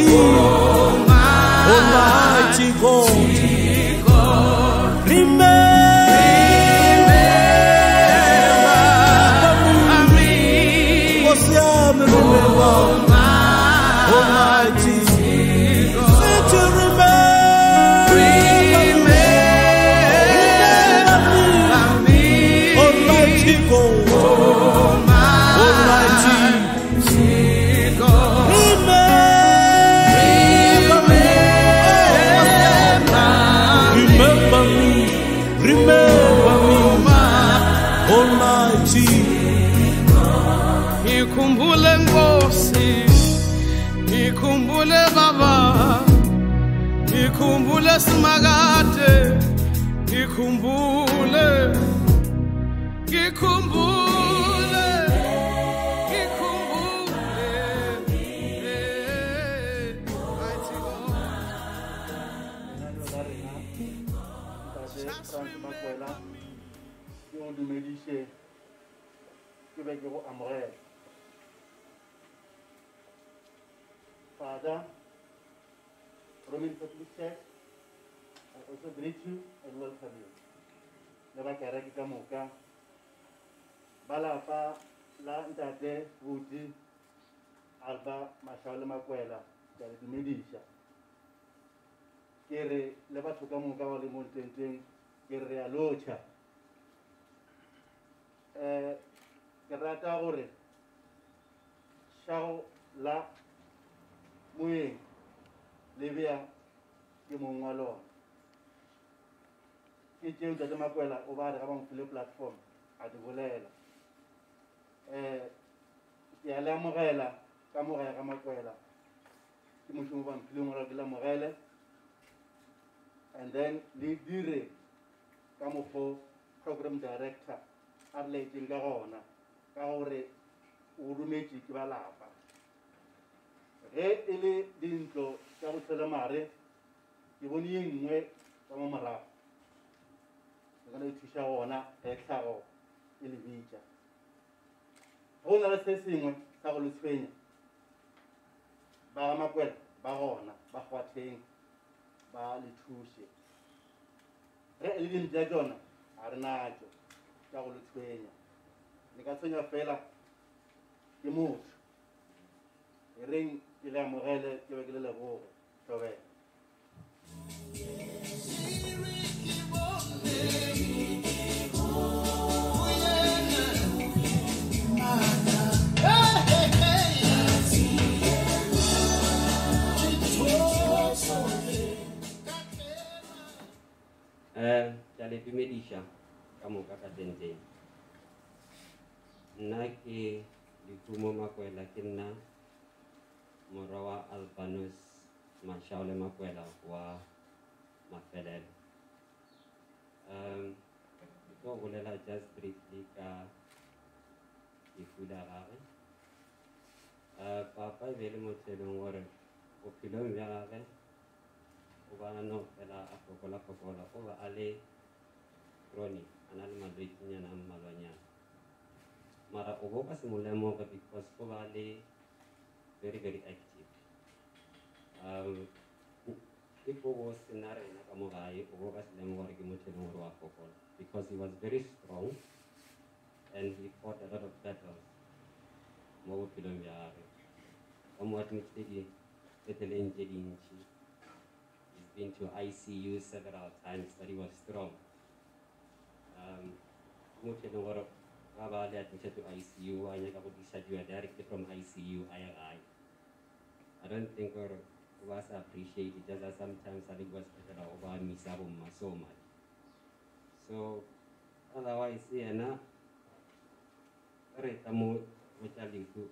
Almighty, Almighty God, remember me, remember, Almighty, to remember me, Almighty God, Almighty. Ngikhumbule Nkosi, ngikhumbule Baba, ngikhumbule Simakade, ngikhumbule, ngikhumbule, Father, Roman Catholic Church, I also greet you and welcome you. Never carry Kamuka. Balapa, La Ntate, Wuti, Alba, Mashaole Makwela, the Medisha. Kere, Leva Tukamuka, or the Mountain, Kere Alocha. Kerata Ore, Shao La. Mui, Livia, Yumungalo. Kitchen de Makwela over the Ramon platform at the Volela. Yala Morella, Camora Makwela, Timushuvan Plumora de la Morelle, and then Lidire, Camofo, Program Director, Adelaide in Garona, Kaore, Urumechi Kivalapa. Ele dentro siamo sulla mare, I voni ingwe siamo mara. Ngana tushaona ekao ili vija. Hona la sesi ingwe sa go lutshwenya. Ba Makwela ba gona ba khwatheng ba le thushe. Ele di nja jona a rena jo ka go lutshwenya. Le ka tsenya fela ke motho. Ring il est amoureux de la voix. J'allais plus médicaments, comme on peut attendre. Naki du tout moment quoi la kinna. Morawa Albunus, Mashaole Makwela'S, Makwela'S. Ito ulela just briefly ka ifudarawe. Papa vele mo tselong gore o philong ya gage o ba no fela a fokola o ba ale chronic ana le malwetse nyana a mmalwanyana mara o bo ka se molemoge because o ba le very, very active. People was in because he was very strong and he fought a lot of battles. He's been to ICU several times, but he was strong. Admitted to ICU, directly from ICU, I don't think it was appreciated, just as sometimes I think was better over me so much. So, otherwise, yeah, na, Retamu, which I think to,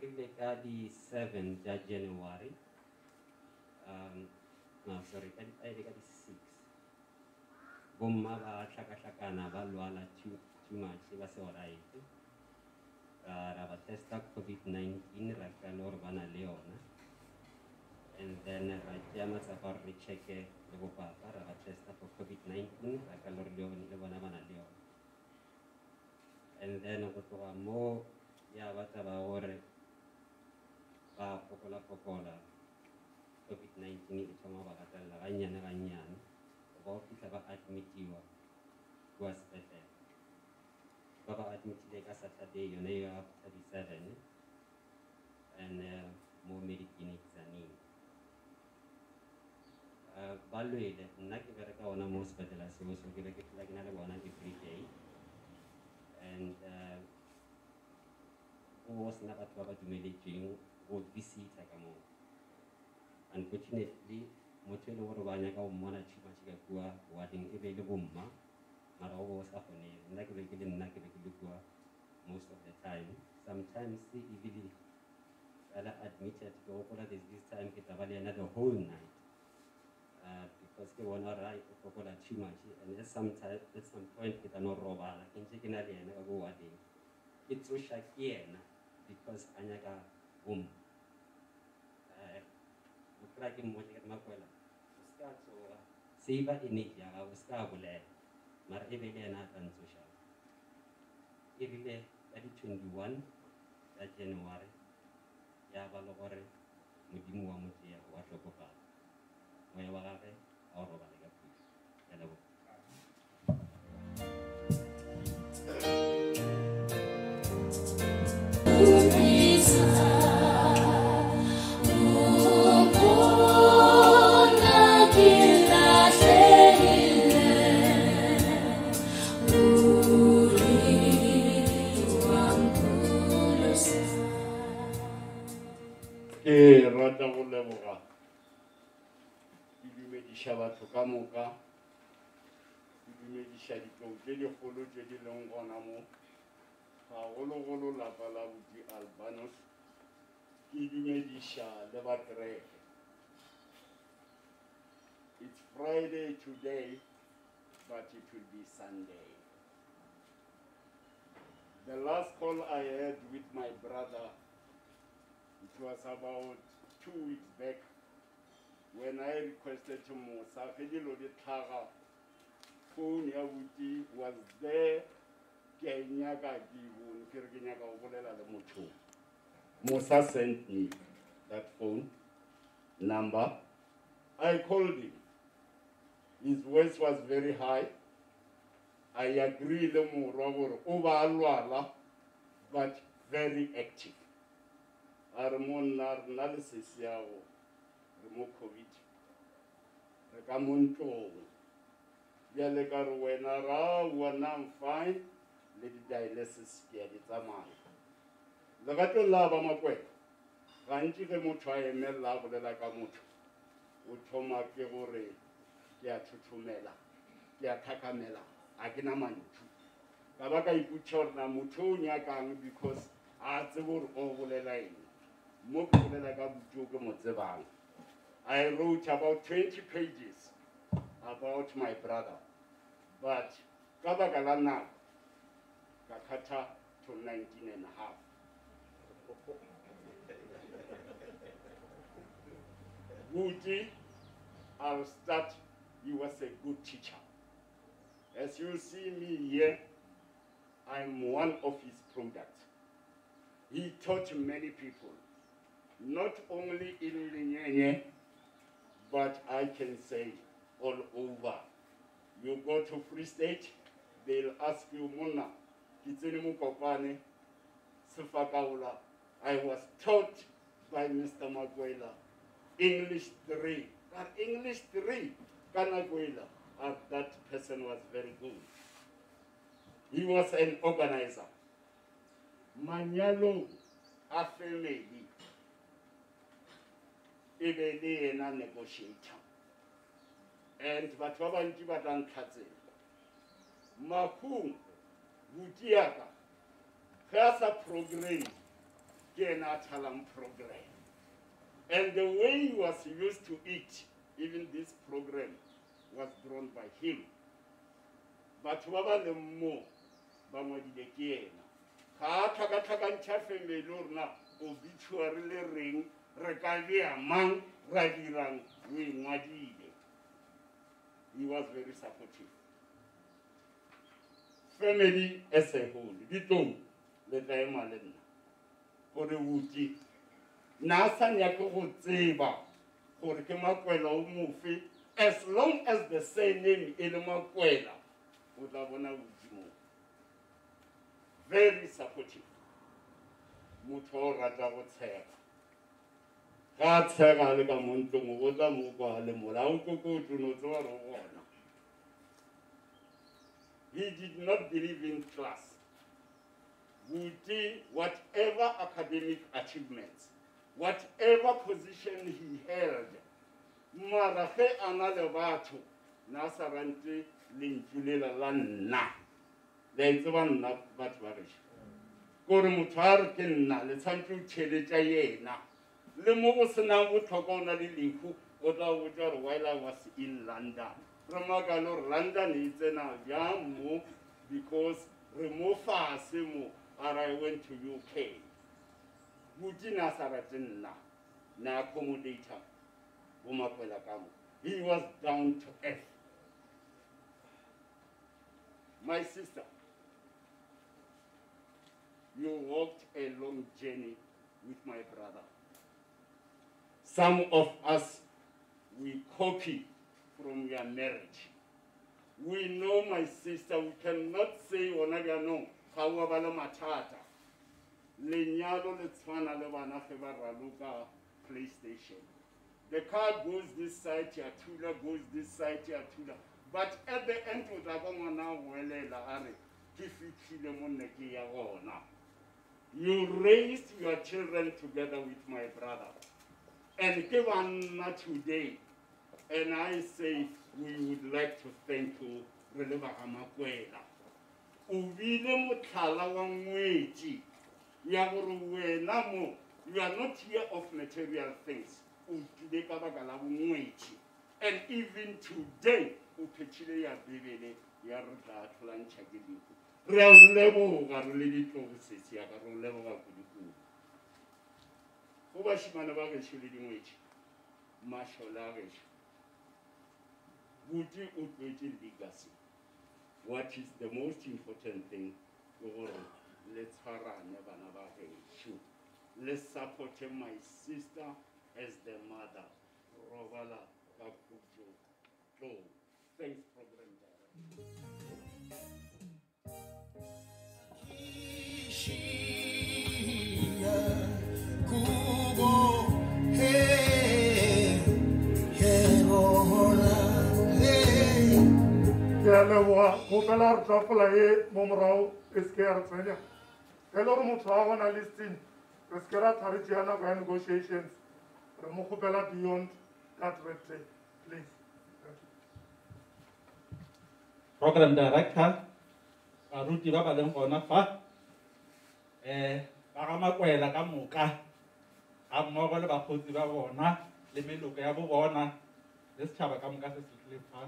Rebecca the 7th January, no, sorry, I think the 6th. Bomma ba shaka ba lwala too much ba se alright ra ba testa COVID-19 ra ka lor bana leona and then ra jama sa par check le bo papa ra ba testa for COVID-19 ra ka lor leona le bana leona and then go to mo ya ba ta ba ore ga fokola COVID-19 e thoma ba gatella gannyane ba o fitlha ba admitiwa kwa sepetlele ba ba admitile ka Saturday yone ya after the 7 and mo medicine examine ba lwele nna ke bereka ona mo sepetlele seo so ke be ke phela ke na le bona every day and o sena batho ba ba dumeletsweng go visita ka moo. Unfortunately, motho e le gore ba nyaka go mmona too much ka kua warding e be le bomma mara o sa kgoneng nna ke be ke le nna ke be ke le kua most of the time. Sometimes even I admitted ke gopola this time ke taba le ena the whole night because ke bona right o fokola too much and at some point ke tla no robala ke ntse ke na le ena ka go warding ke tsosha ke ena because a nyaka bomma kra ke mo ke Makwela o ska tsoga save energy ya o ska bolela mara e be le ena a tantsoša e rile ka di 21 ya January ya ba le gore modimo wa motho ya wa tlhokofala moya wa gagwe a o robale ka puso ya lebo rata go leboga ke dumediša batho ka moka ke dumediša ditlou tse dikgolo tse di leng gona mo gagologolo lapa la buti Albunus ke dumediša le bakereke. It's Friday today, but it will be Sunday. The last call I had with my brother, it was about 2 weeks back when I requested to Musa, phone ya buti was there. Musa sent me that phone number. I called him. His voice was very high. I agree but very active. Analysis remove COVID. I'm fine. Let the dialysis get it. Lagato lava Makwela. Ranchi ke motho a emela bolela ka motho. O thoma ke gore ke a thuthumela, ke a thakamela, a ke na mantšu. Ka ba ka iputša gore na motho o nyakang because a tsebe gore o bolela eng. Mo ke bolela ka botho ke mo tsebang. I wrote about 20 pages about my brother, but ka baka la nako ka khatha to 19 and a half. Woody, I'll start. He was a good teacher. As you see me here, I'm one of his products. He taught many people, not only in Linyenye, but I can say all over. You go to Free State, they'll ask you, Muna, Kitsini Mukopane, Sifakaula. I was taught by Mr. Makwela, English 3. That English 3, Kanakwela, that person was very good. He was an organizer. Manyalo, a family, even a negotiator. And Batwabanti Batan Katze, Makum, Butiaka, Kasa program, Genatalam program. And the way he was used to eat, even this program, was drawn by him. But waba le mo, bamodi de kiena. Ka family lorna, obituary le ring, rekavia man, radirang, we mwadide. He was very supportive. Family as a whole, Bitom, le Daimalena, or the Wuti. na sa nyake go tseba gore ke Makwela o mofe, as long as the surname e le Makwela o tla bona bodimo. Very supportive. Motho o rata go tshega. Ga tshega le ka mo ntlong o tla mo kwa le molao kokotlo no tswa re bona. He did not believe in class. Whatever academic achievements, whatever position he held, mara ge ana le batho na sa rante lentsulela la nna le ntse ba nna batho ba re gore motho a re ke nna le tshwantse o theletša yena le mo go senang botlhokwa o na le lefu o tla botsa gore while I was in London re makalo gore London e tsena bjang mo because re mo fase mo or I went to UK. Butina Saratina, na accommodator, Makwela'S. He was down to earth. My sister, you walked a long journey with my brother. Some of us, we copy from your marriage. We know, my sister, we cannot say no. However, matata. Lenyalo le tswana le bana ge ba raloka PlayStation. The car goes this side, Yatula goes this side, Yatula. But at the end of the you raised your children together with my brother. And Kevana today, and I say we would like to thank you, Releva Makwela. Uvile muthala wa ngwetsi ya gore wena mo you are not here of material things utlile ka baka la ngwetsi and even today o phethile ya bebele ya re tla tlholantšha ke diku re a leboga re le ditlogo setsi ya ka re leboga kudu go bashimane ba gešo le dingwetsi Mashaole a gešo buti o tlwetse legacy. What is the most important thing? Let's support my sister as the mother. Thanks, program Lewa hopela re tafula e mo morao e se ke ya re tsenya e le gore motho a gona listing re se ke ra thabetšea nako ya negotiations re mo kgopela beyond that red tape, please. Program director baruti ba ba leng gona fa ba ga Makwela ka moka ga mmogo le bakgotsi ba bona le meloko ya bo bona le setšhaba ka moka se se tlile fa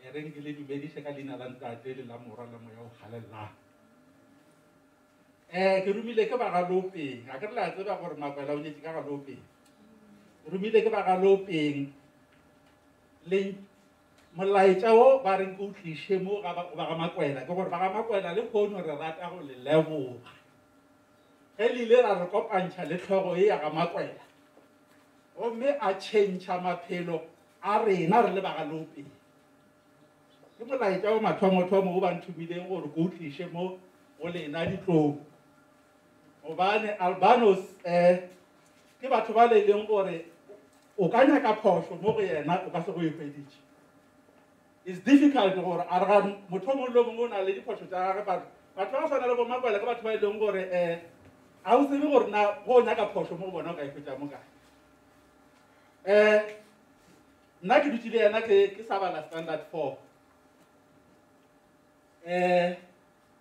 reng ke le dumediše ka leina la ntate le la morwa la moya o galelang ke rumile ke ba galopeng ga ke re la tseba gore Makwela o nyetse ka galopeng rumile ke ba galopeng le molaetša o ba reng ke o tliše mo ba ga Makwela ke gore ba ga Makwela le kgono re rata go le leboga ge le ile ra re kopantšha le tlhogo e ya ga Makwela gomme a tšhentšha maphelo a rena re le ba galopeng ke molaetša o mathomo-thomo o ba nthomileng gore ke o tliše mo go lena ditlong gobane Albunus ke batho ba le leng gore o ka nyaka phošo mo go yena o ka se go efeditše. It's difficult gore a re ga motho o mongwe le mongwe o na le diphošo tša gage batho ba tshwana le bo Makwela ke batho ba e leng gore ga o tsebe gore na go o nyaka phošo mo go bona o ka efetša mo kae nna ke dutse le yena ke sa bala standard 4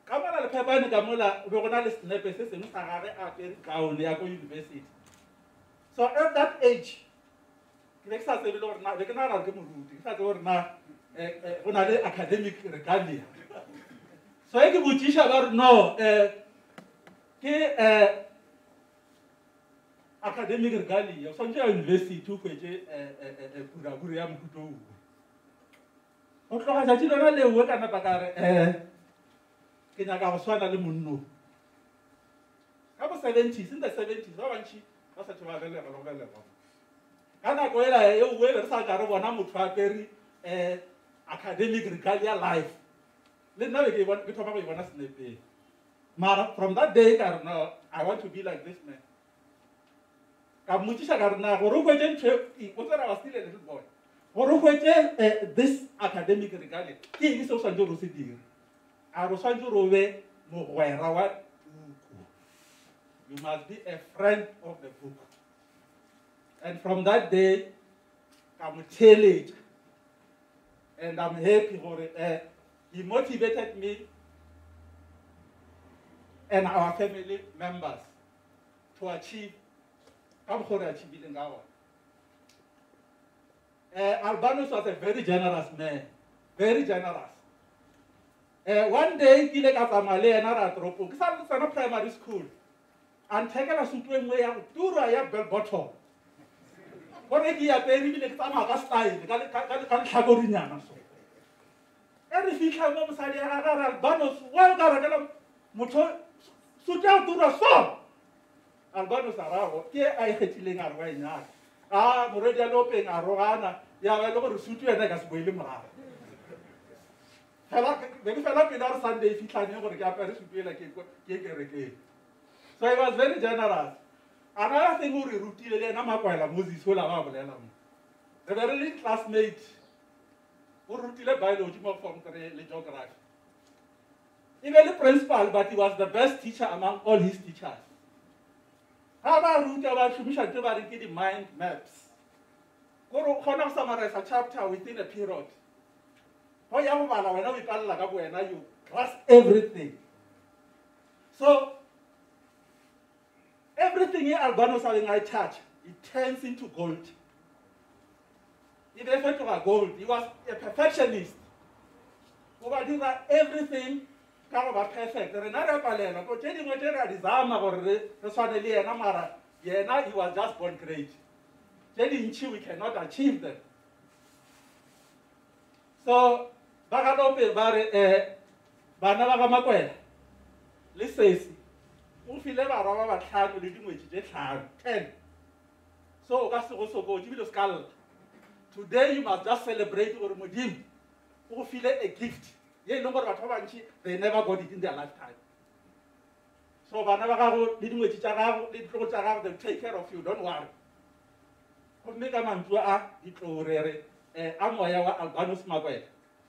ka mola lephepane ka mola o be go na le senepe se sengwe sa gage a pere gown ya ko university. So at that age ke ne ke sa tsebe le gore na be ke nagana ke moruti ke sa tsebe gore na go na le academic regalia. So e ke botšiša ba re no ke academic regalia o swantse ya university o hwetse purabure ya mohuto ongwe o tloga tšatši lona leowe ka napa ka re ke nyaka go swana le monno ka bo 70s in the 70s ba bantši ba sa tseba le go le go kana go ela e o le sa ka re bona motho a peri academic regalia life le nna ke bona ke thoma go bona snapeng mara from that day ka re no I want to be like this man ka mmutsisa ka re na gore o kwetse ntho o tsena wa still a little boy gore o kwetse this academic regalia ke eng se o swantse go se dire a re swantse go be mogwera wa buku you must be a friend of the book and from that day ka mo theeletša and I'm happy gore he motivated me and our family members to achieve Albunus was a very generous man, very generous. One day, he got a Malay and a tropo, because primary school, and take a suit when we are two bell bottom. What if he appeared in the Tamaka style, the Kagorina? Every fish have no side, Albunus, one got motor, suit out to the storm. Albunus arao ke a ikgethileng a re wa enyaka a moredi a lopeng a rogana ya ba le gore sutu ena ka se boele morago be ke fela pele a re Sunday fitlhane gore ke apere sutu ela ke kerekeng so he was very generous another thing o re rutile le ena Makwela Moses o la ba bolela mo re be re le classmate o rutile biology mo form 3 le geography even the principal but he was the best teacher among all his teachers. How about root about Shumisha the mind maps? Go to summarize a chapter within a period. When you grasp everything. So everything in Albunus I touch, it turns into gold. It referred to a gold. He was a perfectionist. Everything kind of perfect. He was just born great. We cannot achieve them. So, Bagalope Bare Banava Makwela. Listen, who feel ever about child living with the child 10. So, that's also go to the skull. Today, you must just celebrate or Mudim who feel a gift. They never got it in their lifetime. So, Banava living with each other, they take care of you, don't worry. Make a man to act the Torere, Amoya Albunus Makwela,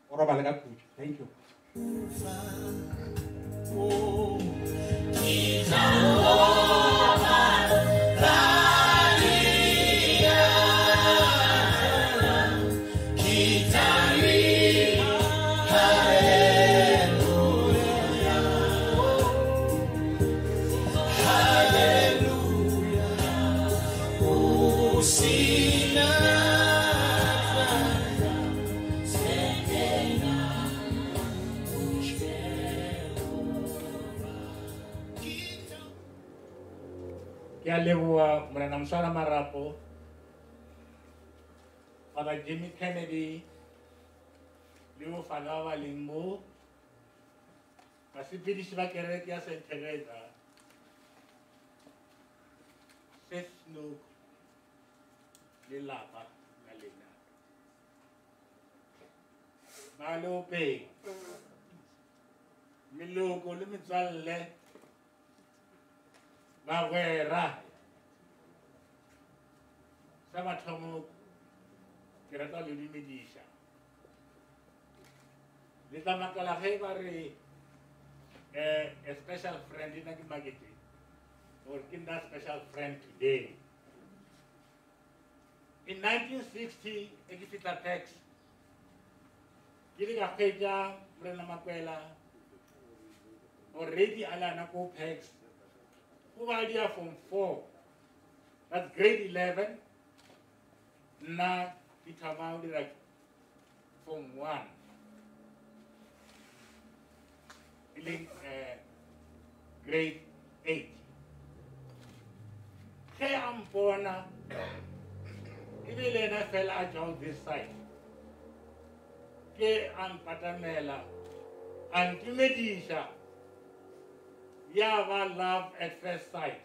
or Balaga. Thank you. Lewa Mranamsana Marapo, Father Jimmy Kennedy, Leo Falawa Limbo, Masipidi Shivakeretia St. Teresa, Seth Snook, Lilapa, Nalina, Malo Pay, Milo Golimitzale, Makwela. Samatomo Kirata Lumidisha. Little Makwela a special friend in the Magiti, or Kinder special friend today. In 1960, Egipita text, giving a pager, Brenda Makwela, already Alana Copex, who idea from 4, that's grade 11. Na itamaundi like from 1. Grade 8. Kaya ampona ibile na fell out this side. Ke ampatamela antimedisha yava love at first sight.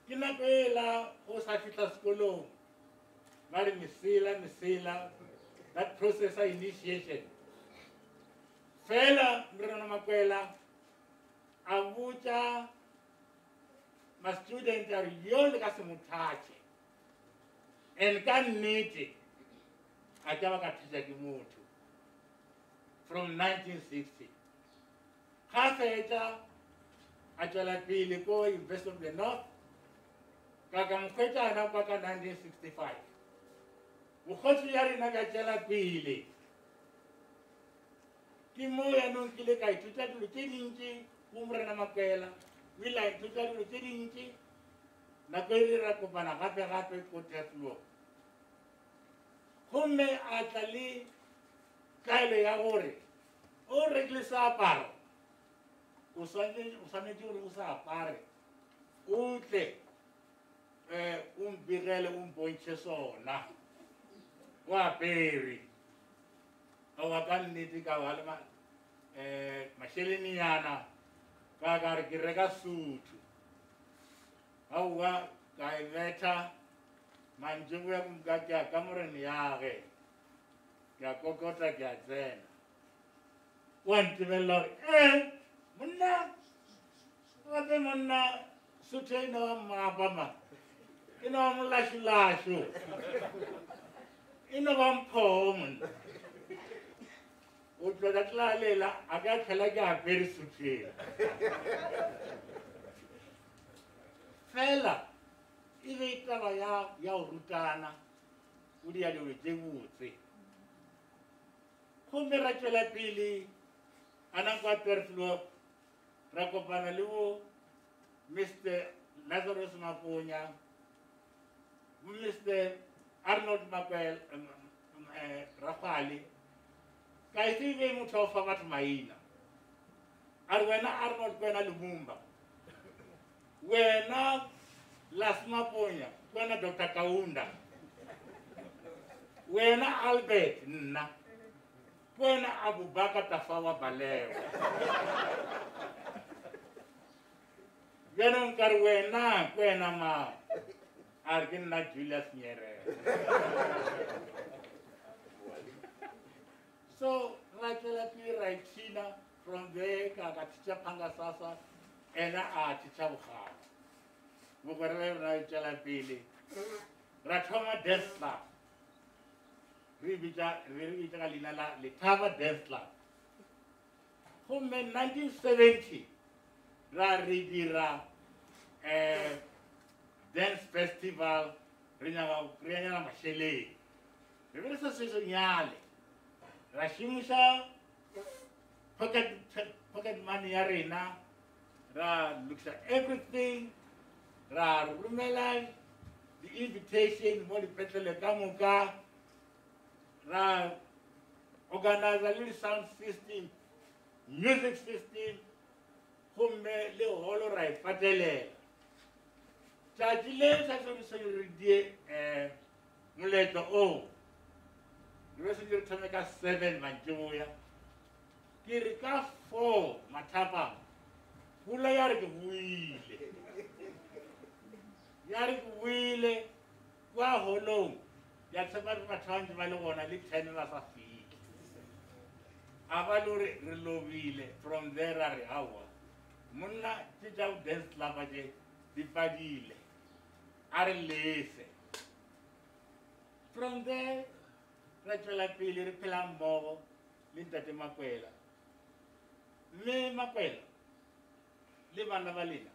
ke nako e la go sa fitla sekolong ba re mesela that process of initiation fela mrena Makwela a botsa ma student a re yo le ka se mothache and ka nnete a ka ba ka thusa ke motho from 1960 ga fetsa a tswela pele ko University of the North ka ka mfetana kwa ka 1965 bokgotsi ya rena ka tswela pele ke mo ya no kile ka ithuta dilo tse dintsi go mrena Makwela we la ithuta dilo tse dintsi nako e ra kopana gape ko Tetlo gomme a tla le kaelo ya gore o rekile seaparo o swanetse gore o sa apare o tle o mbirele o mpontšhe sona o apere a wa ka nnete ka ba le masheleninyana ka re ke reka suthu aowa ka e betha mantšibo ya kumka ke a kamorene yage ke a kokota ke a tsena wa ntebelela gore monna gape monna suthu e ne wa mmapama e ne wa molašolašo e ne wa mphogo monna o tloka tlalela a ka tlhela ke apere suthela fela e be taba ya go rutana o di ya dilo tse botse gomme ra tswela pele a nako a Perthlo ra kopana le bo Mr. Lazarus Maponya bo Mr. Arnold Makwela Rafale ka itse be motho o fa batho maina a re wena Arnold kwena Lumumba wena Las Maponya kwena Dr. Kaunda wena Albert nna kwena Abubakar Tafawa Balewa wena nkare wena kwena ma a re ke nna Julius Nyerere so ra tswela pele ra itšhina from there ka teacher Phangasasa ena a teacher Bogala bogorele ra tswela pele ra thoma dance club re bitsa ka leina la Lethaba Dance Club gomme 1970 ra re dira dance festival re nyaka Mashaole re be re sa se nyale ra šomiša pocket money ya rena ra looksa everything ra romela the invitation mo dipetlele ka moka ra organize le sound system music system gomme le holo ra e patelela tšatši le sa se re die moletlo o re se dire thome ka 7 mantšiboya ke re ka 4 mathapang pula ya re ke buile kwa holong ya tshepa re batho bantši ba le gona le 10 ba sa fihle a ba le gore re lobile from there a re aowa monna tše tša dance club tše di padile a re lese from there ra tswela pele re phela mmogo le ntate Makwela mme Makwela le bana ba lena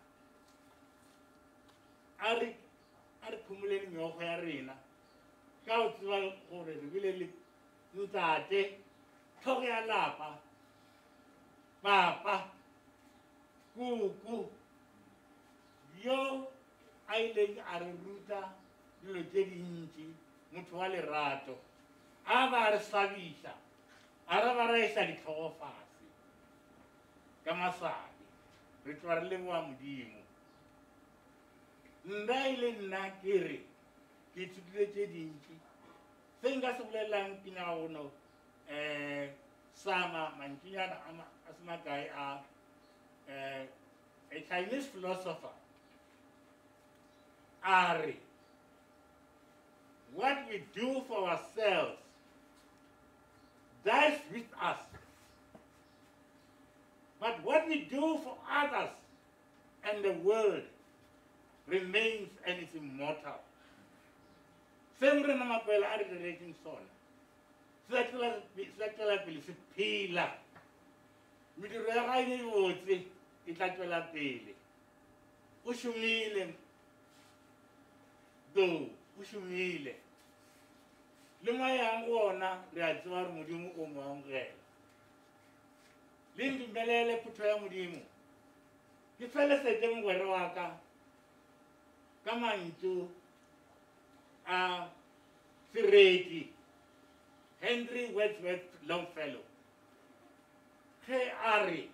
a re phumoleng meokgo ya rena ka o tseba gore re bile le ntate thogo ya lapa papa kuku yo a ileng a re ruta dilo tse dintsi motho wa lerato a ba re sabiša a re ba reisa ditlhogo fase ka masadi re tloa re leboa Modimo nna ile nna ke re ke ithutile tše dintsi se nka se bolelelang ke nyaga gono sama mantšinyana a se makae a Chinese philosopher Ari. What we do for ourselves dies with us. But what we do for others and the world remains and is immortal. Sempre na Makwela a re diretseng sona. Se tswela pele se phela. Mediro ya gae e botse e tla tswela pele. O šomile do o šomile. Le mayang ona re a tseba re Modimo o mo amogela. Le ndumelele phutho ya Modimo. Ke felesetse mogwera wa ka ka mantšu a Sereti Henry Wadsworth Longfellow. Ge a re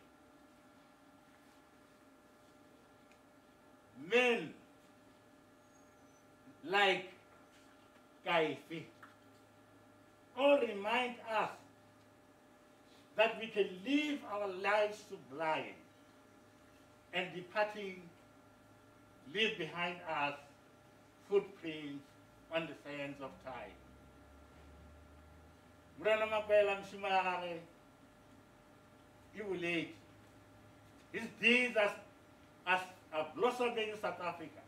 men like Kaifi all remind us that we can live our lives sublime and departing leave behind us footprints on the sands of time. Mrana Makwela mshima ya gage e boletse. His deeds are blossoming in South Africa.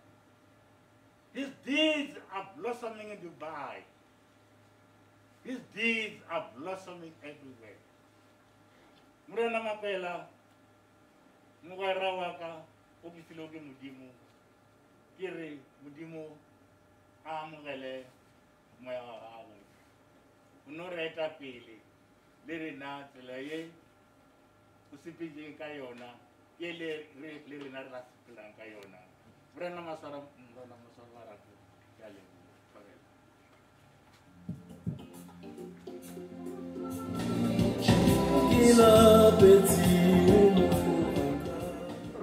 His deeds are blossoming in Dubai. His deeds are blossoming everywhere. Mrana Makwela mogwera wa ka o ke filo ke Modimo. Ke re Modimo a amogele moya wa gagwe. O no re eta pele le rena tsela ye o sepetseng ka yona ke le rena re la sepelang ka yona. Mrena maswara wa ratu ke a leboga.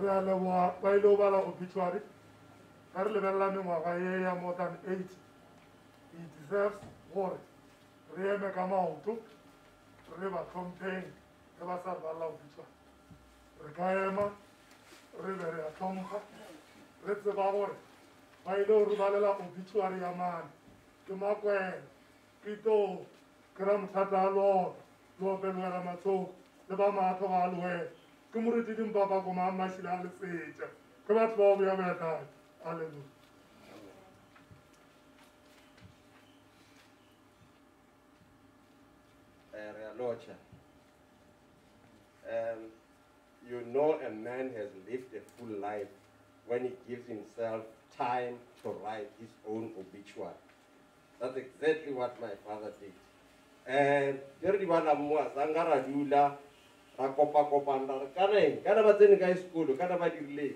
Re a leboga ba ile go bala obituary ka re lebelela mengwaga ye ya more than 80. He deserves gore re eme ka maoto re ba tlhompheng ge ba sa re balela obituary. Re ka ema re be re a tlhompha re tseba gore ba ile go re balela obituary ya mane ke Makwela ke Too ke Ramthata a Lota Loopelwela Matsoko le ba Matho ga a Lwela ke Moriti Dimpapa Koma a Mashile a Lesetša ke batho ba go bea beatae. Hallelujah. Lordship. You know a man has lived a full life when he gives himself time to write his own obituary. That's exactly what my father did. And di bana mo sanga ra dula ra kopa kana ba tsene ka sekolo kana ba dirile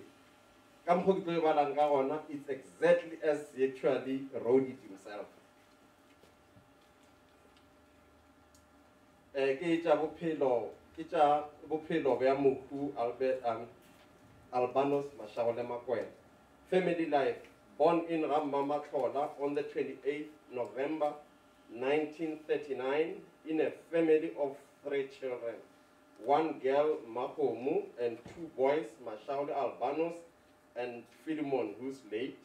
ka mgo ke ba lang ka gona. It's exactly as he actually wrote it himself. Ke tsa bophelo bja mohu Albunus Mashaole Makwela. Family life. Born in Makwela on the 28th November 1939 in a family of 3 children. 1 girl, Mapomu, and 2 boys, Mashaole Albunus and Philemon, who's late.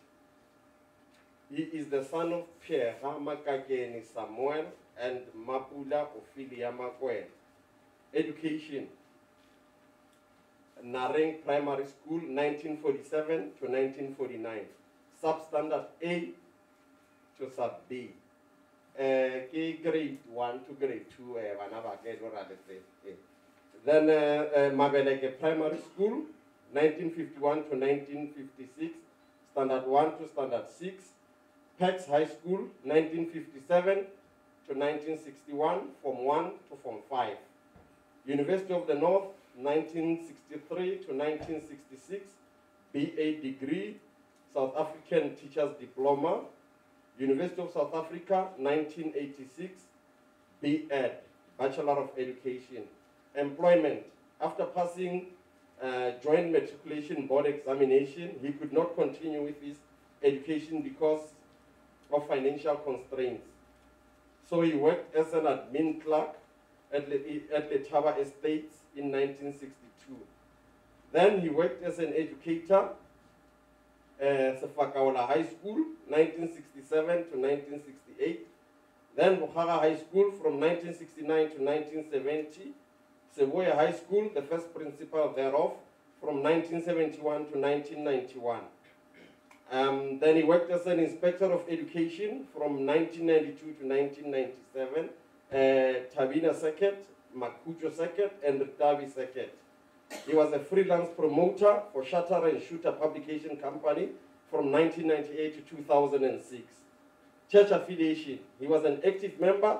He is the son of Pierre Makakeni Samuel and Mapula Ophelia Makwela. Education. Nareng Primary School, 1947 to 1949. Substandard A to Sub B. Grade 1 to grade 2. Then Mabeleke Primary School, 1951 to 1956. Standard 1 to Standard 6. Pex High School, 1957 to 1961, Form 1 to Form 5. University of the North, 1963 to 1966, BA degree, South African Teachers Diploma. University of South Africa, 1986, B.Ed, Bachelor of Education. Employment. After passing Joint Matriculation Board examination, he could not continue with his education because of financial constraints. So he worked as an admin clerk at Letaba Estates in 1962. Then he worked as an educator Sefakaola High School, 1967 to 1968. Then Bukhara High School from 1969 to 1970. Seboya High School, the first principal thereof, from 1971 to 1991. Then he worked as an inspector of education from 1992 to 1997, Tabina Circuit, Makujo Circuit, and Ritavi Circuit. He was a freelance promoter for Shutter and Shooter Publication Company from 1998 to 2006. Church affiliation. He was an active member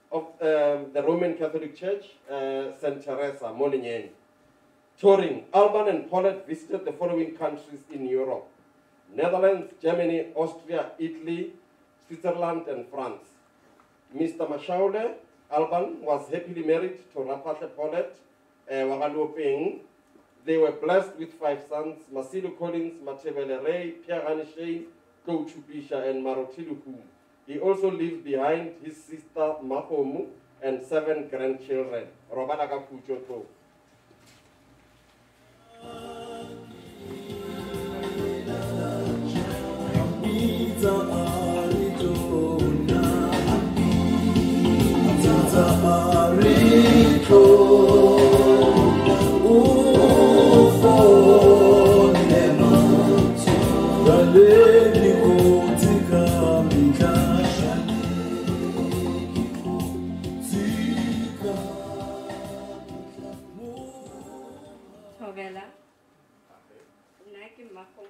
of the Roman Catholic Church, St. Teresa, Molinyen. Touring, Alban and Paulette visited the following countries in Europe: Netherlands, Germany, Austria, Italy, Switzerland, and France. Mr. Mashaole, Alban, was happily married to Rapate Paulette Wagalopeng. They were blessed with 5 sons: Masilo Collins, Matebele Ray, Pierre Anishane, Go Chupisha, and Marotiluku. He also leaves behind his sister Mahomu and 7 grandchildren. Robana Kapuchoto.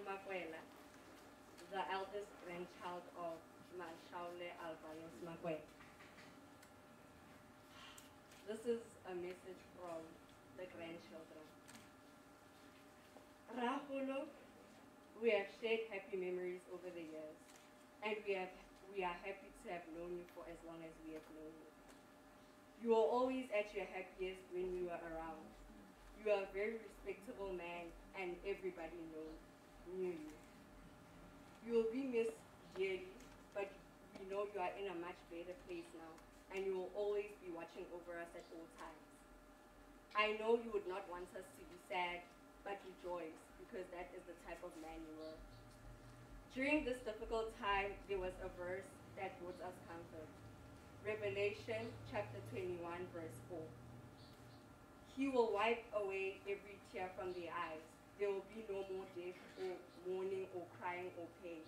Makwela, the eldest grandchild of Mashaole Albunus Makwela. This is a message from the grandchildren. Rahulu, we have shared happy memories over the years, and we are happy to have known you for as long as we have known you. You were always at your happiest when we were around. You are a very respectable man, and everybody knew you. You will be missed dearly, but we know you are in a much better place now, and you will always be watching over us at all times. I know you would not want us to be sad, but rejoice, because that is the type of man you were. During this difficult time, there was a verse that brought us comfort. Revelation chapter 21, verse 4. He will wipe away every tear from their eyes. There will be no more death or mourning or crying or pain,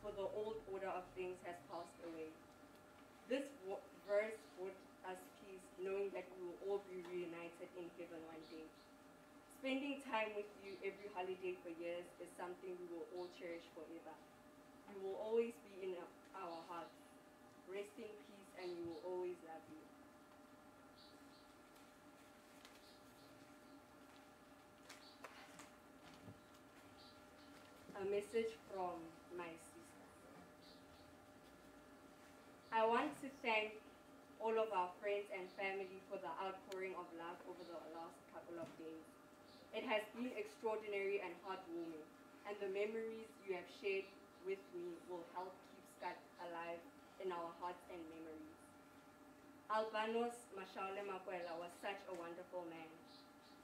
for the old order of things has passed away. This verse brought us peace, knowing that we will all be reunited in heaven one day. Spending time with you every holiday for years is something we will all cherish forever. You will always be in our hearts. Rest in peace, and we will always love you. A message from my sister. I want to thank all of our friends and family for the outpouring of love over the last couple of days. It has been extraordinary and heartwarming, and the memories you have shared with me will help keep Scott alive in our hearts and memories. Albunus Mashaole Makwela was such a wonderful man.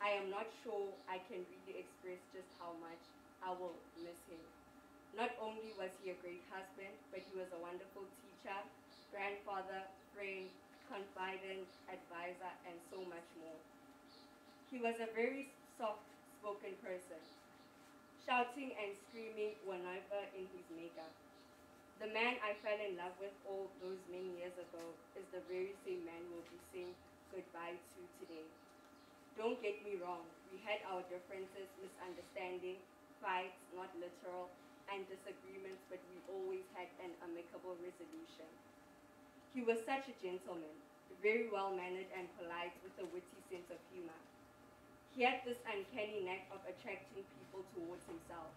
I am not sure I can really express just how much I will miss him. Not only was he a great husband, but he was a wonderful teacher, grandfather, friend, confidant, advisor, and so much more. He was a very soft-spoken person. Shouting and screaming were never in his makeup. The man I fell in love with all those many years ago is the very same man we'll be saying goodbye to today. Don't get me wrong, we had our differences, misunderstanding, fights, not literal, and disagreements, but we always had an amicable resolution. He was such a gentleman, very well-mannered and polite, with a witty sense of humor. He had this uncanny knack of attracting people towards himself.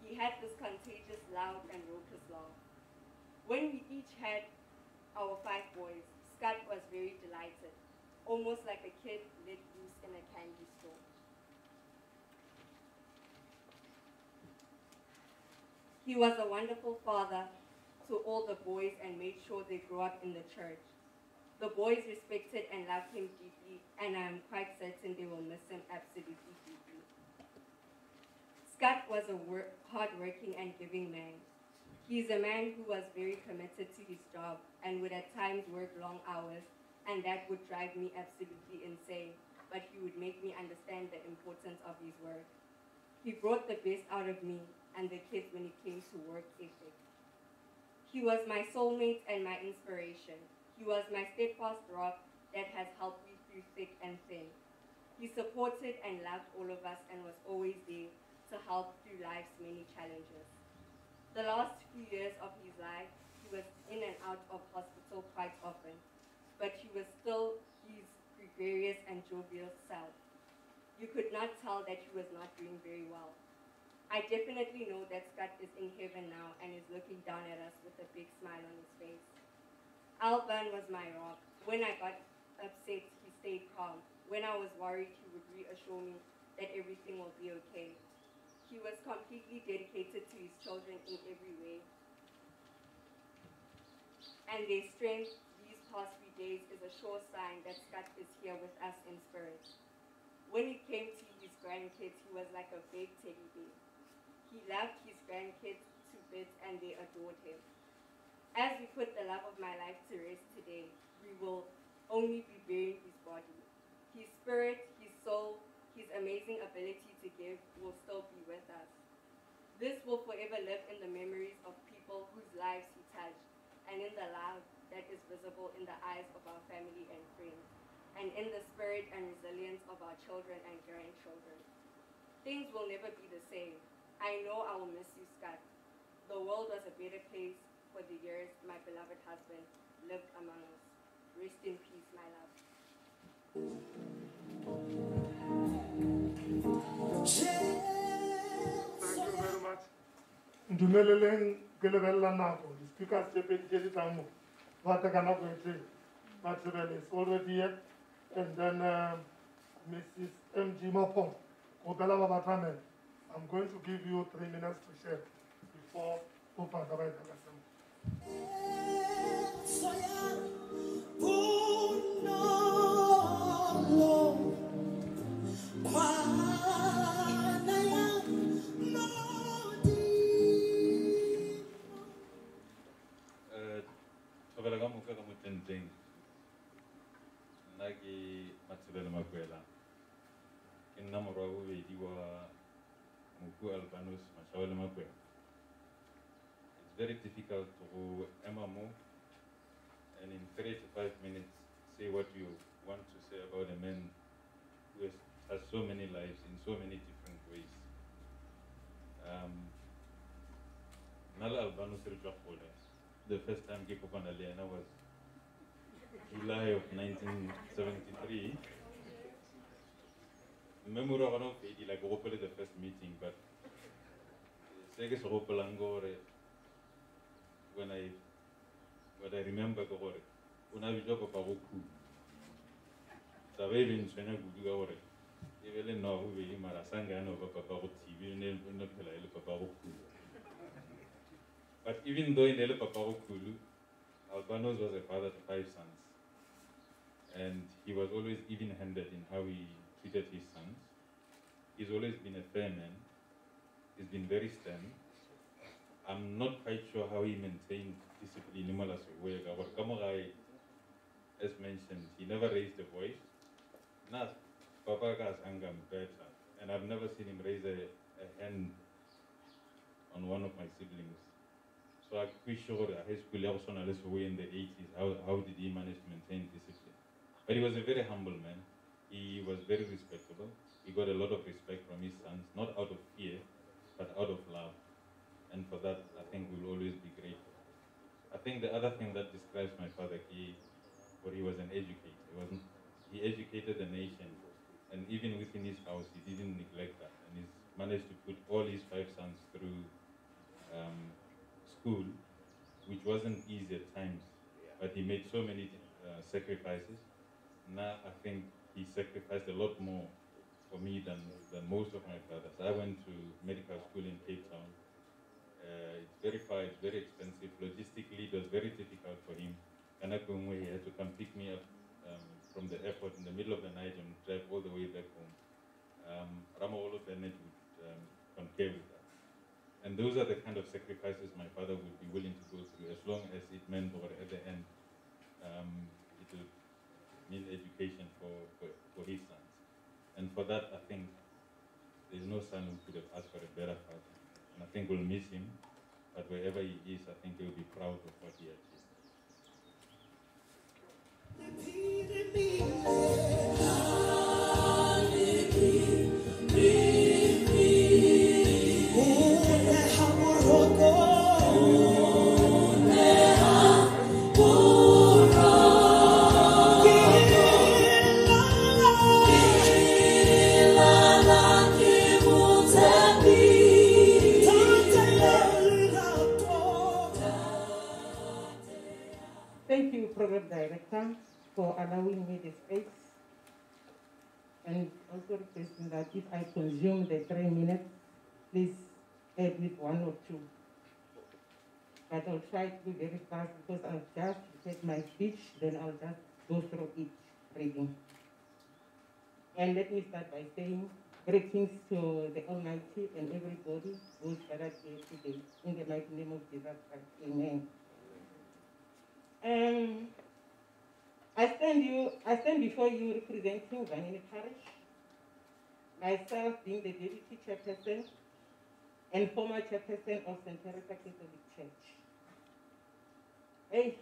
He had this contagious, loud, and raucous laugh. When we each had our 5 boys, Scott was very delighted, almost like a kid let loose in a candy store. He was a wonderful father to all the boys and made sure they grew up in the church. The boys respected and loved him deeply, and I am quite certain they will miss him absolutely deeply. Scott was a hard-working and giving man. He's a man who was very committed to his job and would at times work long hours, and that would drive me absolutely insane, but he would make me understand the importance of his work. He brought the best out of me and the kids when it came to work ethic. He was my soulmate and my inspiration. He was my steadfast rock that has helped me through thick and thin. He supported and loved all of us and was always there to help through life's many challenges. The last few years of his life, he was in and out of hospital quite often, but he was still his gregarious and jovial self. You could not tell that he was not doing very well. I definitely know that Scott is in heaven now and is looking down at us with a big smile on his face. Albun was my rock. When I got upset, he stayed calm. When I was worried, he would reassure me that everything will be okay. He was completely dedicated to his children in every way. And their strength these past few days is a sure sign that Scott is here with us in spirit. When it came to his grandkids, he was like a big teddy bear. He loved his grandkids to bits and they adored him. As we put the love of my life to rest today, we will only be burying his body. His spirit, his soul, his amazing ability to give will still be with us. This will forever live in the memories of people whose lives he touched, and in the love that is visible in the eyes of our family and friends, and in the spirit and resilience of our children and grandchildren. Things will never be the same. I know I will miss you, Scott. The world was a better place for the years my beloved husband lived among us. Rest in peace, my love. Thank you very much. Ndumeleleng ke lebella nako. The speakers tse pedi tse di tlang mo. Ba tla ka nako e tse. Matsebele is already here. And then Mrs. M.G. Mopong. Obela Babatame. I'm going to give you 3 minutes to share before Opa Gabai Dagasam. Thabela ka moka ka motenteng nna ke Matsebele Makwela ke nna morwa wa bobedi wa moku Albunus Mashaole Makwela. It's very difficult to go MMO and in 3 to 5 minutes say what you want to say about a man who has touched so many lives in so many different ways. Nala Albunus Rijwakole. The first time I came on Aliana was July of 1973. Memory of no fade like open the first meeting, but Seges Ropalangore when I remember Gore, when I joke about Roku. Savage in China Gugore. Even now we Marasanga no Papa TV and no Papa Roku. But even though in El Papakulu, Albunus was a father to 5 sons. And he was always even-handed in how he treated his sons. He's always been a fair man. He's been very stern. I'm not quite sure how he maintained discipline in Malasawega. But Kamogai, as mentioned, he never raised a voice. Not Papa's anger better. And I've never seen him raise a hand on one of my siblings. So I'm pretty sure that high school also way in the 80s, how did he manage to maintain discipline? But he was a very humble man. He was very respectable. He got a lot of respect from his sons, not out of fear, but out of love. And for that, I think we'll always be grateful. I think the other thing that describes my father, he was an educator. He educated the nation. And even within his house, he didn't neglect that. And he's managed to put all his 5 sons through school, which wasn't easy at times, but he made so many sacrifices. Now I think he sacrificed a lot more for me than most of my fathers. I went to medical school in Cape Town. It's very far, it's very expensive. Logistically, it was very difficult for him. And he had to come pick me up from the airport in the middle of the night and drive all the way back home. Ramawolo Bennett would concur with that. And those are the kind of sacrifices my father would be willing to go through, as long as it meant, or at the end, it would mean education for his sons. And for that, I think there's no son who could have asked for a better father. And I think we'll miss him, but wherever he is, I think he'll be proud of what he achieved. Thank you, Program Director, for allowing me the space, and also requesting that if I consume the 3 minutes, please add with 1 or 2. But I'll try to be very fast because I'll just take my speech, then I'll just go through each reading. And let me start by saying greetings to the Almighty and everybody who's gathered here today. In the mighty name of Jesus Christ, amen. I stand before you representing Vanini Parish, myself being the deputy chairperson and former chairperson of St. Teresa Catholic Church. Hey,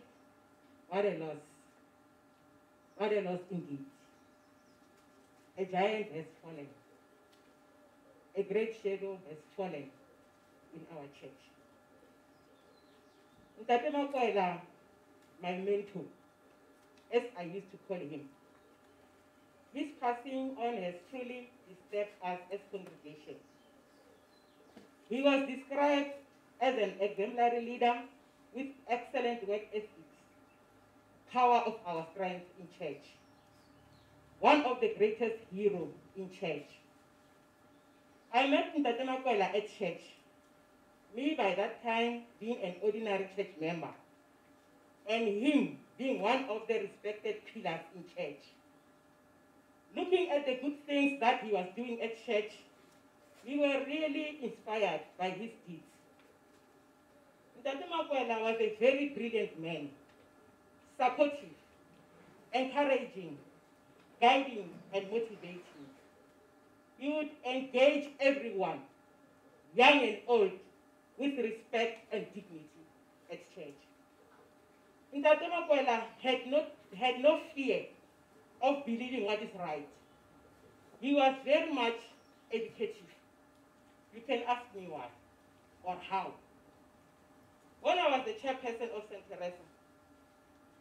what a loss. What a loss indeed. A giant has fallen. A great shadow has fallen in our church. Ntate Makwela, my mentor, as I used to call him. His passing on has truly disturbed us as congregation. He was described as an exemplary leader with excellent work ethics, power of our strength in church, one of the greatest heroes in church. I met Ntate Makwela at church, me by that time being an ordinary church member, and him being one of the respected pillars in church. Looking at the good things that he was doing at church, we were really inspired by his deeds. Ntate Makwela was a very brilliant man, supportive, encouraging, guiding, and motivating. He would engage everyone, young and old, with respect and dignity at church. Ntate Makwela had no fear of believing what is right. He was very much educative. You can ask me why or how. When I was the chairperson of St. Teresa,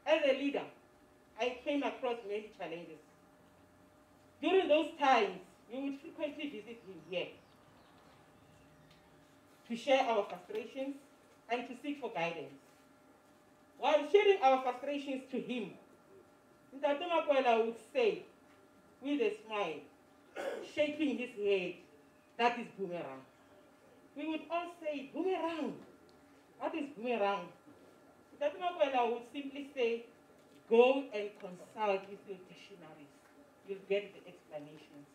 as a leader, I came across many challenges. During those times, we would frequently visit him here to share our frustrations and to seek for guidance. While sharing our frustrations to him, Ntate Makwela would say, with a smile, shaking his head, "That is boomerang." We would all say, "Boomerang? What is boomerang?" Ntate Makwela would simply say, "Go and consult with your dictionaries. You'll get the explanations."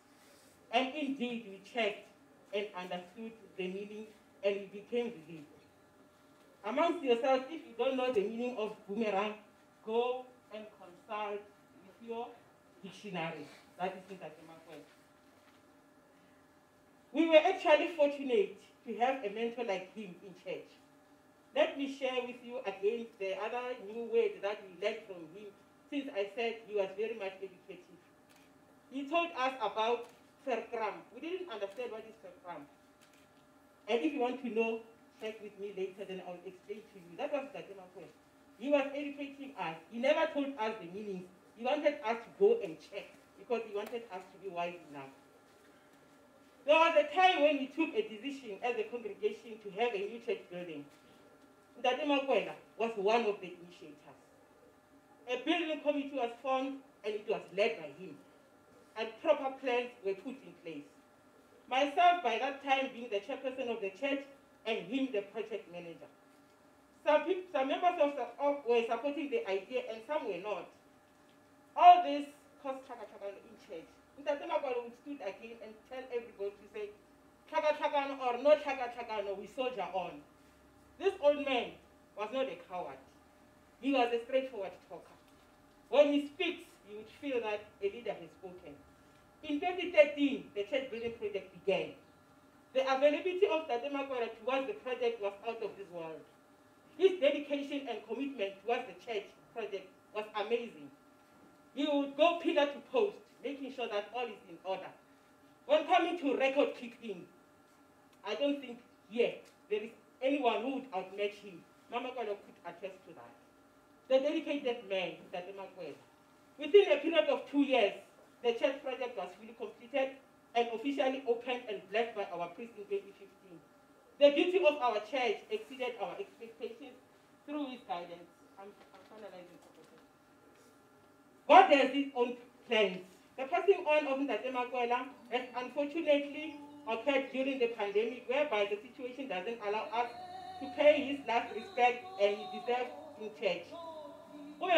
And indeed, we checked and understood the meaning, and we became relieved. Amongst yourselves, if you don't know the meaning of boomerang, go and consult with your dictionary. That is Ntate Makwela. We were actually fortunate to have a mentor like him in church. Let me share with you again the other new word that we learned from him, since I said he was very much educative. He told us about Verkram. We didn't understand what is Verkram. And if you want to know, check with me later, then I'll explain to you. That was Ntate Makwela. He was educating us. He never told us the meanings. He wanted us to go and check because he wanted us to be wise enough. There was a time when we took a decision as a congregation to have a new church building. Ntate Makwela was one of the initiators. A building committee was formed and it was led by him. And proper plans were put in place. Myself, by that time, being the chairperson of the church, and him the project manager. Some members were supporting the idea and some were not. All this caused chaka in church. Ntate Makwela would stood again and tell everybody to say, Tlhakatlhakano or no tlhakatlhakano, we soldier on. This old man was not a coward. He was a straightforward talker. When he speaks, you would feel that a leader has spoken. In 2013, the church building project began. The availability of Tate Makwela towards the project was out of this world. His dedication and commitment towards the church project was amazing. He would go pillar to post, making sure that all is in order. When coming to record keeping, I don't think yet there is anyone who would outmatch him. Mama Makwela could attest to that. The dedicated man, Tate Makwela. Within a period of 2 years, the church project was fully completed and officially opened and blessed by our priest in 2015. The beauty of our church exceeded our expectations through his guidance. I'm finalizing. God has his own plans. The passing on of Tate Makwela has unfortunately occurred during the pandemic, whereby the situation doesn't allow us to pay his last respect and he deserves in church. We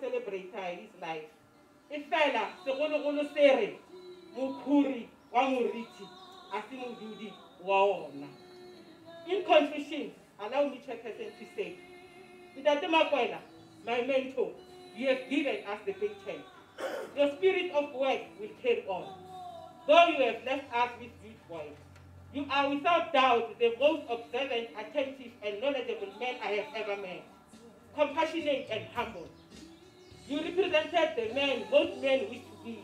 celebrate his life. Ifela segologolo sere mokhuri wa moriti a se modudi wa ona. In conclusion, allow me chairperson to say, Tate Makwela, my mentor, you have given us the baton. Your spirit of work will carry on. Though you have left us with youth voice, you are without doubt the most observant, attentive, and knowledgeable man I have ever met. Compassionate and humble. You represented the man most men wish to be.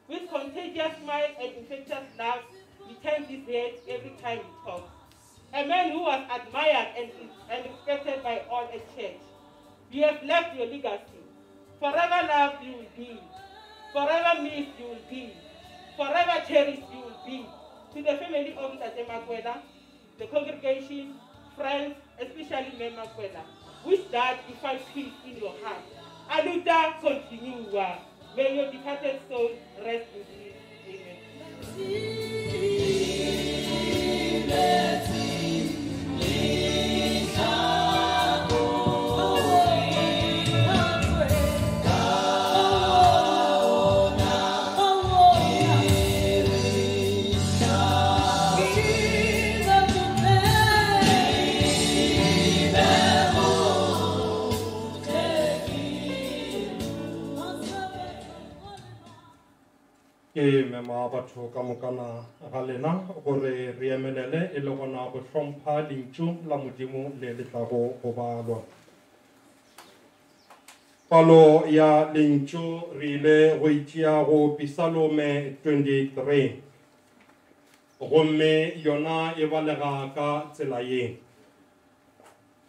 With contagious smile and infectious laugh, he turns his head every time he talks. A man who was admired and respected by all at church. You have left your legacy. Forever loved you will be. Forever missed you will be. Forever cherished you will be. To the family of Tate Makwela, the congregation, friends, especially Mem Makwela, wish that you find peace in your heart. Aluta continua. May your departed soul rest in peace. Amen. Ke mema batho ka mokana ga lena gore re emelele e le gona go hlompha lentšu la modimo le le tlago go balwa. Palo ya lentšu re ile go itšea go Psalome 23 gomme yona e balega ka tsela ye.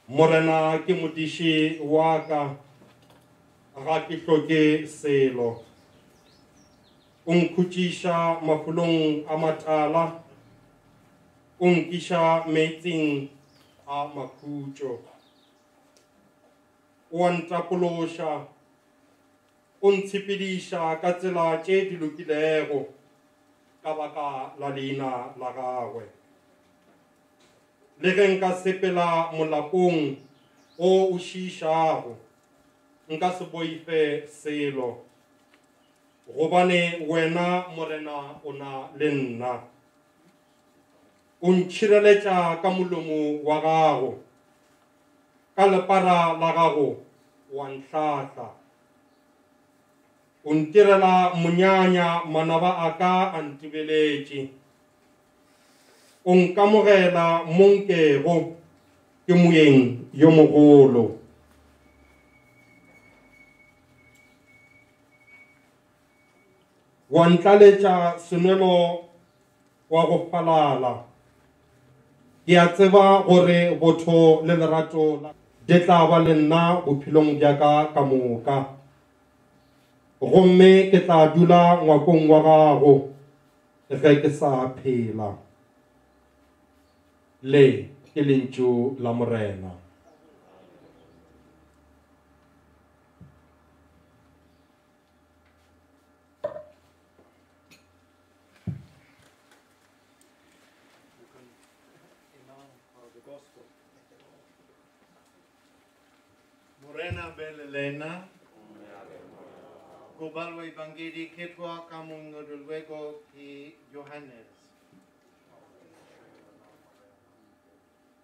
Morena ke modiši wa ka ga ke hloke selo. Unkhutshisha mafulong a matala, unkisha metsing a makhutso. O ntapolosha, o ntshepediša ka tsela tše di lokilego ka baka la leina la gagwe. Le ge nka sepela molapong o šišago, nka se boife selo. Gobane wena morena o na le nna. O ntšhireletša ka molomo wa gago, ka lepara la gago wa ntlhahla. O ntirela monyanya manaba a ka a ntebeletše. O nkamogela mo nkego ke moeng yo mogolo. Wa ntlaletša senwelo wa go falala. Ke a tseba gore botho le lerato di tla ba le nna bophelong bjaka ka moka. Gomme ke tla dula ngwakong wa gago ge ke sa phela. Le ke lentšu la morena. Morena Belelena, Kubalwa Evangeli Ketwa Kamungo Luego ki Johannes.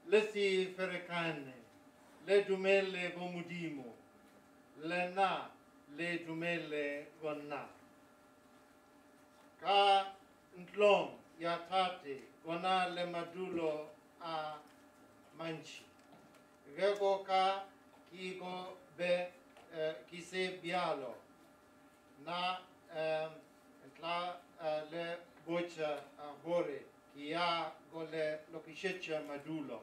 le si ferekane, le dumele bo modimo, le na le dumele gona. Ka ntlong ya tate gona le madulo a manchi. Gego ka kigo be kise bialo na entla le bocha hore kia gole lokishecha madulo.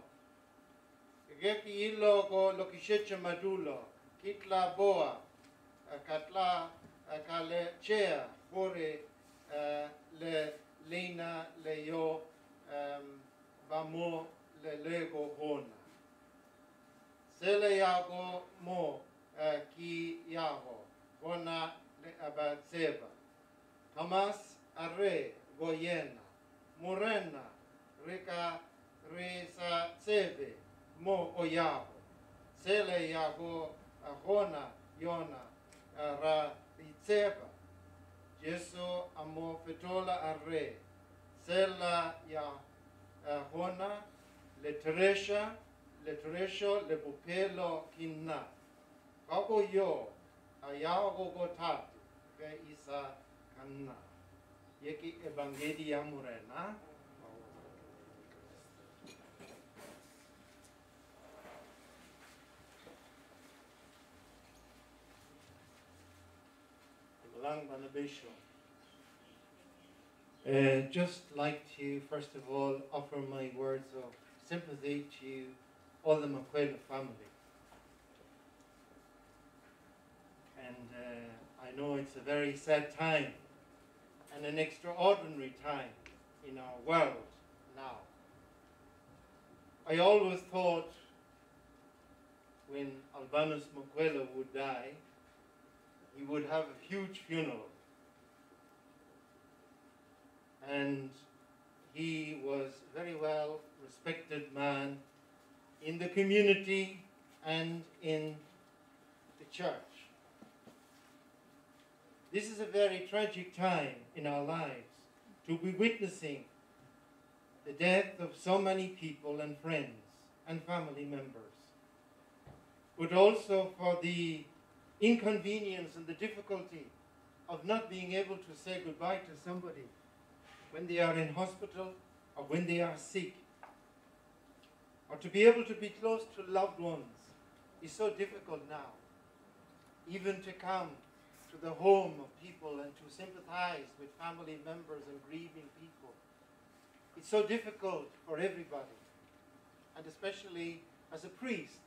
Geki ilo go lokishecha madulo kitla boa katla kale chea hore le lina le yo bamo le lego hona. Sele yago mo ki yago hona le abatseba. Thomas arre goyena morena reka resa tsebe mo oyago. Sele yago hona yona ra itseba. Jesu amo fetola arre. Sela ya hona le teresha le pupelo kinna. Kako yo ayago gotati ke isa kanna. Yeki evangelia morena. Just like to, first of all, offer my words of sympathy to all the Makwela family. And I know it's a very sad time and an extraordinary time in our world now. I always thought when Albunus Makwela would die, he would have a huge funeral. And he was a very well respected man in the community and in the church. This is a very tragic time in our lives to be witnessing the death of so many people and friends and family members, but also for the inconvenience and the difficulty of not being able to say goodbye to somebody when they are in hospital or when they are sick, or to be able to be close to loved ones is so difficult now. Even to come to the home of people and to sympathize with family members and grieving people. It's so difficult for everybody, and especially as a priest,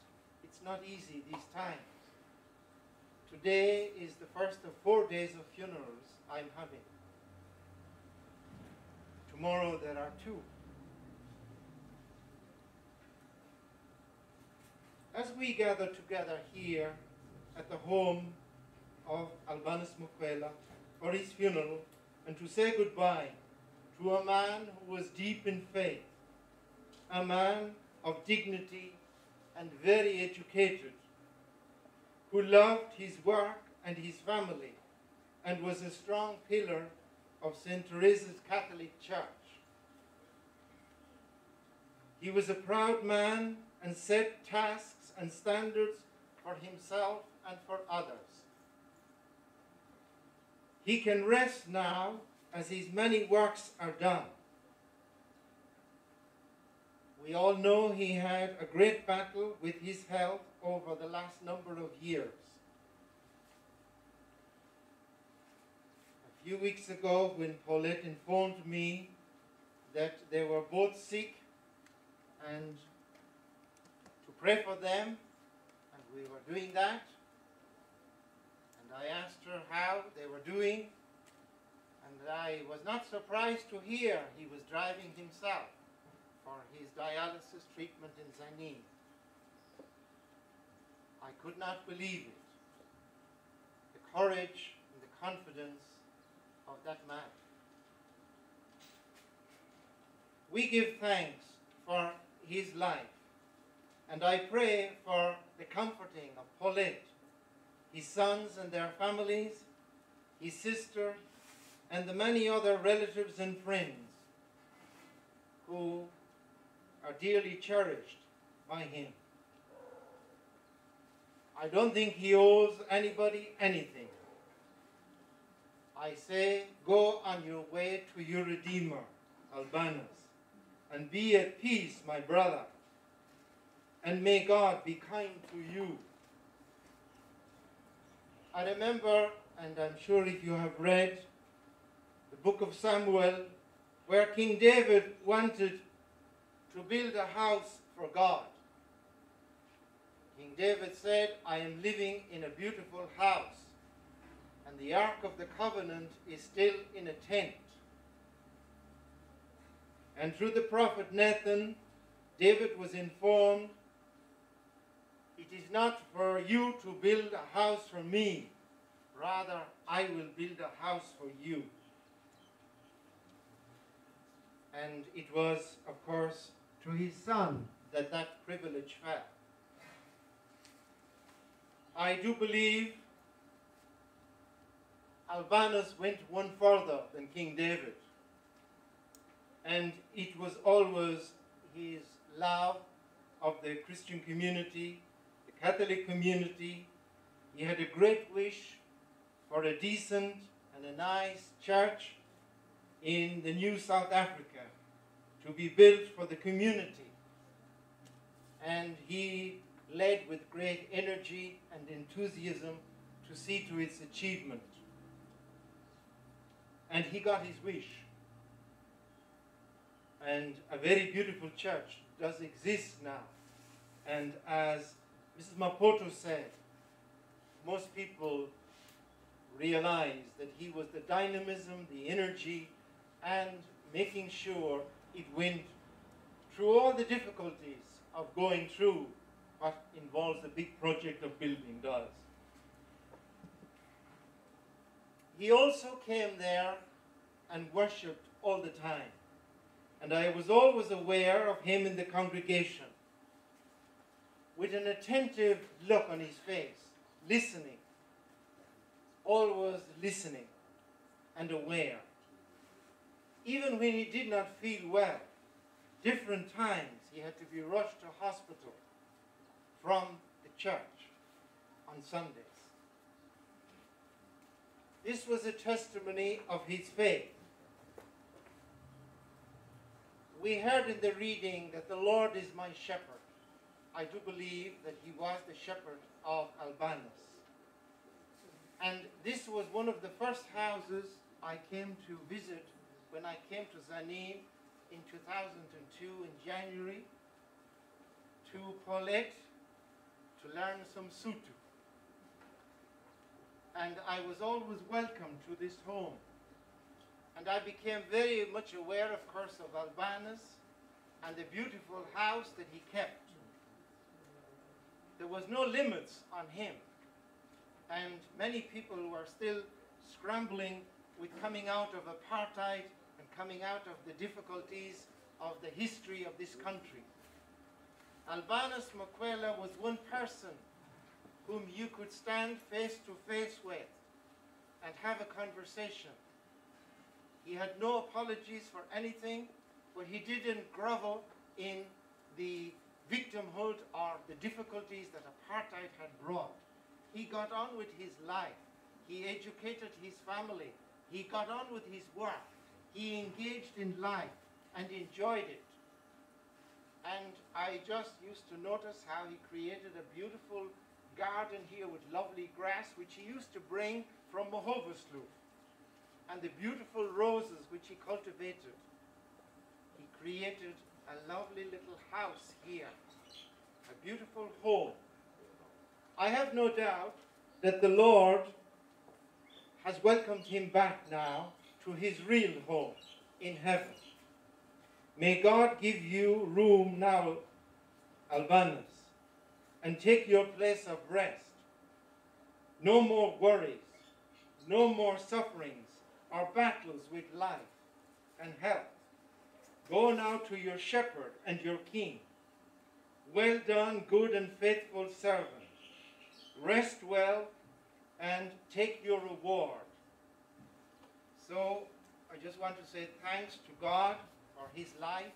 it's not easy these times. Today is the first of 4 days of funerals I'm having. Tomorrow there are 2. As we gather together here at the home of Albunus Makwela for his funeral and to say goodbye to a man who was deep in faith, a man of dignity and very educated, who loved his work and his family and was a strong pillar of St. Teresa's Catholic Church. He was a proud man and set tasks and standards for himself and for others. He can rest now as his many works are done. We all know he had a great battle with his health over the last number of years. A few weeks ago, when Paulette informed me that they were both sick and to pray for them, and we were doing that, and I asked her how they were doing, and I was not surprised to hear he was driving himself for his dialysis treatment in Zanin. I could not believe it. The courage and the confidence of that man. We give thanks for his life, and I pray for the comforting of Paulette, his sons and their families, his sister, and the many other relatives and friends who are dearly cherished by him. I don't think he owes anybody anything. I say, go on your way to your Redeemer, Albunus, and be at peace, my brother, and may God be kind to you. I remember, and I'm sure if you have read the book of Samuel, where King David wanted to build a house for God. King David said, I am living in a beautiful house, and the Ark of the Covenant is still in a tent. And through the prophet Nathan, David was informed, it is not for you to build a house for me, rather I will build a house for you. And it was, of course, to his son that that privilege fell. I do believe Albunus went one further than King David. And it was always his love of the Christian community, the Catholic community. He had a great wish for a decent and a nice church in the new South Africa to be built for the community. And he led with great energy and enthusiasm to see to its achievement. And he got his wish. And a very beautiful church does exist now. And as Mrs. Mapoto said, most people realize that he was the dynamism, the energy, and making sure it went through all the difficulties of going through what involves a big project of building does. He also came there and worshipped all the time. And I was always aware of him in the congregation with an attentive look on his face, listening, always listening and aware. Even when he did not feel well, different times he had to be rushed to hospital from the church on Sundays. This was a testimony of his faith. We heard in the reading that the Lord is my shepherd. I do believe that he was the shepherd of Albunus. And this was one of the first houses I came to visit when I came to Zanin in 2002 in January to Paulette to learn some Sutu. And I was always welcome to this home. And I became very much aware, of course, of Albunus and the beautiful house that he kept. There was no limits on him. And many people were still scrambling with coming out of apartheid and coming out of the difficulties of the history of this country. Albunus Makwela was one person whom you could stand face to face with and have a conversation. He had no apologies for anything, but he didn't grovel in the victimhood or the difficulties that apartheid had brought. He got on with his life. He educated his family. He got on with his work. He engaged in life and enjoyed it. And I just used to notice how he created a beautiful garden here with lovely grass, which he used to bring from Mahoveslu, and the beautiful roses which he cultivated. He created a lovely little house here, a beautiful home. I have no doubt that the Lord has welcomed him back now to his real home in heaven. May God give you room now, Albunus, and take your place of rest. No more worries, no more sufferings or battles with life and health. Go now to your shepherd and your king. Well done, good and faithful servant. Rest well and take your reward. So I just want to say thanks to God for his life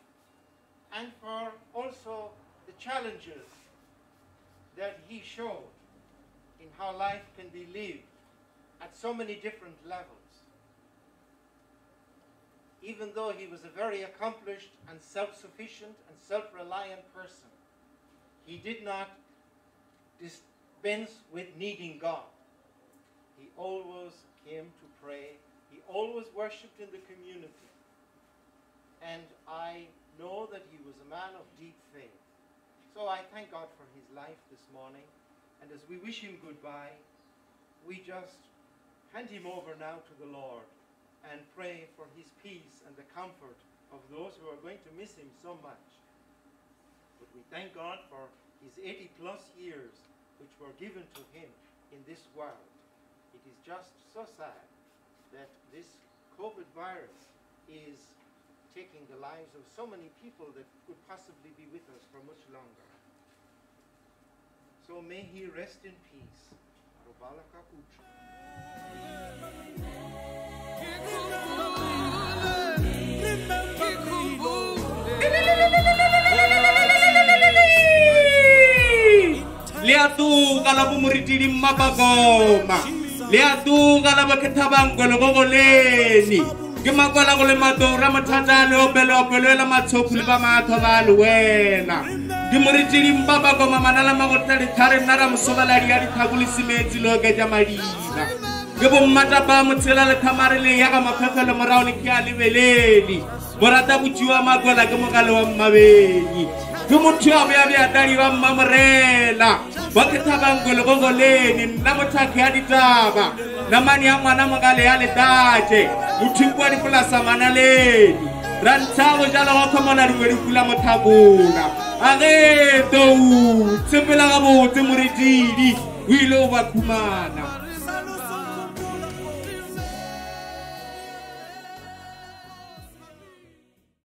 and for also the challenges that he showed in how life can be lived at so many different levels. Even though he was a very accomplished and self-sufficient and self-reliant person, he did not dispense with needing God. He always came to pray. He always worshipped in the community. And I know that he was a man of deep faith. So I thank God for his life this morning. And as we wish him goodbye, we just hand him over now to the Lord and pray for his peace and the comfort of those who are going to miss him so much. But we thank God for his 80+ years which were given to him in this world. It is just so sad that this COVID virus is taking the lives of so many people that could possibly be with us for much longer. So may he rest in peace. Liatu kala pumuritili mapagoma. Liatu kala bakethabang gologoleni. Gimakwala gole madora mathandane obelo la matsopuli ba matho ba luwena. Gimuritili mapagoma manala magotali thare nara msobala ya dithagulisi metsi loke ja madina. Gebo mmata ba motsela le thamare le ya ga maphefelo morao le kia lebeleli. Morata butsiwa makwala ke mogale wa mmabeni. Ke motho a be tali wa mmamorela. Ba ke thabang gologoleni nna mothake ya ditaba. Namani ya ngwana mogale ya letaje. Mothikwa dipolasa manaleni. Rantsago jalo wa khomona re kula mothakona. Age to tsepela ga botse moretidi. O ile o ba khumana.